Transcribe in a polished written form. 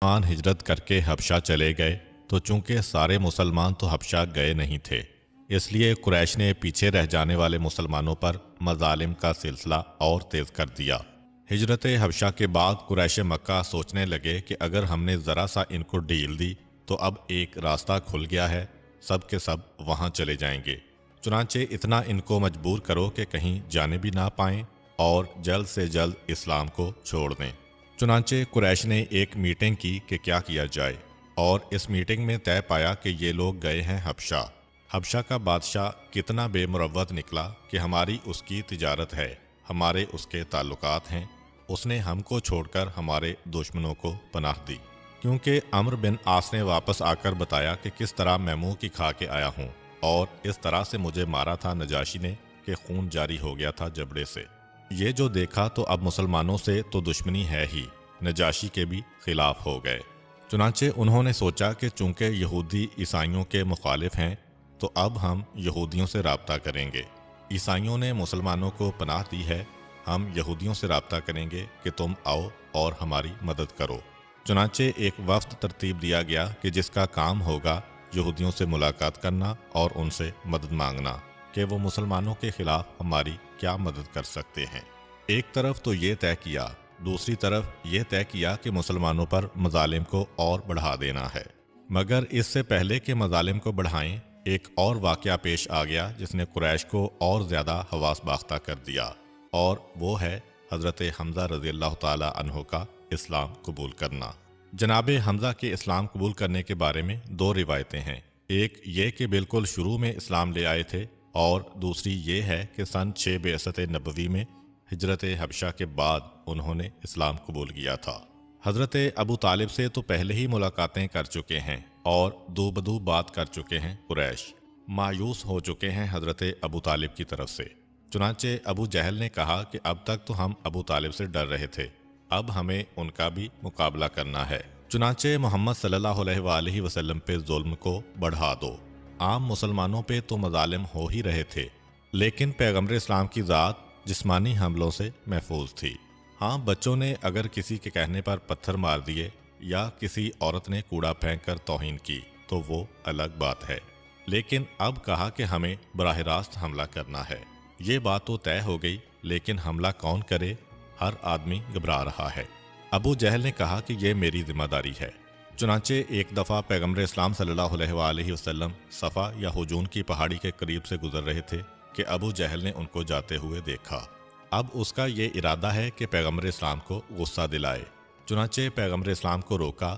मुसलमान हिजरत करके हबशा चले गए तो चूंकि सारे मुसलमान तो हबशा गए नहीं थे, इसलिए कुरैश ने पीछे रह जाने वाले मुसलमानों पर मजालिम का सिलसिला और तेज़ कर दिया। हिजरत हबशा के बाद कुरैश मक्का सोचने लगे कि अगर हमने ज़रा सा इनको ढील दी तो अब एक रास्ता खुल गया है, सब के सब वहाँ चले जाएंगे। चुनांचे इतना इनको मजबूर करो कि कहीं जाने भी ना पाएं और जल्द से जल्द इस्लाम को छोड़ दें। चुनांचे कुरैश ने एक मीटिंग की कि क्या किया जाए, और इस मीटिंग में तय पाया कि ये लोग गए हैं हबशा। हबशा का बादशाह कितना बेमुरव्वत निकला कि हमारी उसकी तिजारत है, हमारे उसके ताल्लुकात हैं, उसने हमको छोड़कर हमारे दुश्मनों को पनाह दी। क्योंकि अम्र बिन आस ने वापस आकर बताया कि किस तरह मैं मुँह की खा के आया हूँ और इस तरह से मुझे मारा था नजाशी ने कि खून जारी हो गया था जबड़े से। ये जो देखा तो अब मुसलमानों से तो दुश्मनी है ही, नजाशी के भी खिलाफ हो गए। चुनांचे उन्होंने सोचा कि चूंकि यहूदी ईसाइयों के मुखालिफ हैं तो अब हम यहूदियों से राब्ता करेंगे। ईसाइयों ने मुसलमानों को पनाह दी है, हम यहूदियों से राब्ता करेंगे कि तुम आओ और हमारी मदद करो। चुनांचे एक वफ्द तरतीब दिया गया कि जिसका काम होगा यहूदियों से मुलाकात करना और उनसे मदद मांगना कि वो मुसलमानों के खिलाफ हमारी क्या मदद कर सकते हैं। एक तरफ तो ये तय किया, दूसरी तरफ ये तय किया कि मुसलमानों पर मजालिम को और बढ़ा देना है। मगर इससे पहले कि मजालिम को बढ़ाएं, एक और वाक़या पेश आ गया जिसने कुरैश को और ज़्यादा हवास बाख्ता कर दिया, और वो है हज़रत हमज़ा रज़ियल्लाहु ताला अन्हु का इस्लाम कबूल करना। जनाब हमज़ा के इस्लाम कबूल करने के बारे में दो रिवायतें हैं। एक ये कि बिल्कुल शुरू में इस्लाम ले आए थे, और दूसरी ये है कि सन 6 बेअसत नबवी में हिजरत हबशा के बाद उन्होंने इस्लाम कबूल किया था। हज़रत अबू तालिब से तो पहले ही मुलाकातें कर चुके हैं और दो बदू बात कर चुके हैं। कुरैश मायूस हो चुके हैं हज़रत अबू तालिब की तरफ से। चुनांचे अबू जहल ने कहा कि अब तक तो हम अबू तालिब से डर रहे थे, अब हमें उनका भी मुकाबला करना है। चुनांचे मोहम्मद सल्लल्लाहु अलैहि वसल्लम पे जुल्म को बढ़ा दो। आम मुसलमानों पे तो मजालिम हो ही रहे थे, लेकिन पैगम्बर इस्लाम की ज़ात जिस्मानी हमलों से महफूज थी। हाँ, बच्चों ने अगर किसी के कहने पर पत्थर मार दिए या किसी औरत ने कूड़ा फेंक कर तौहीन की तो वो अलग बात है, लेकिन अब कहा कि हमें बराह रास्त हमला करना है। ये बात तो तय हो गई, लेकिन हमला कौन करे, हर आदमी घबरा रहा है। अबू जहल ने कहा कि ये मेरी जिम्मेदारी है। चुनांचे एक दफ़ा पैगम्बर इस्लाम सल्लल्लाहु अलैहि वसल्लम सफ़ा या हुजून की पहाड़ी के करीब से गुजर रहे थे कि अबू जहल ने उनको जाते हुए देखा। अब उसका ये इरादा है कि पैगम्बर इस्लाम को गुस्सा दिलाए। चुनांचे पैगम्बर इस्लाम को रोका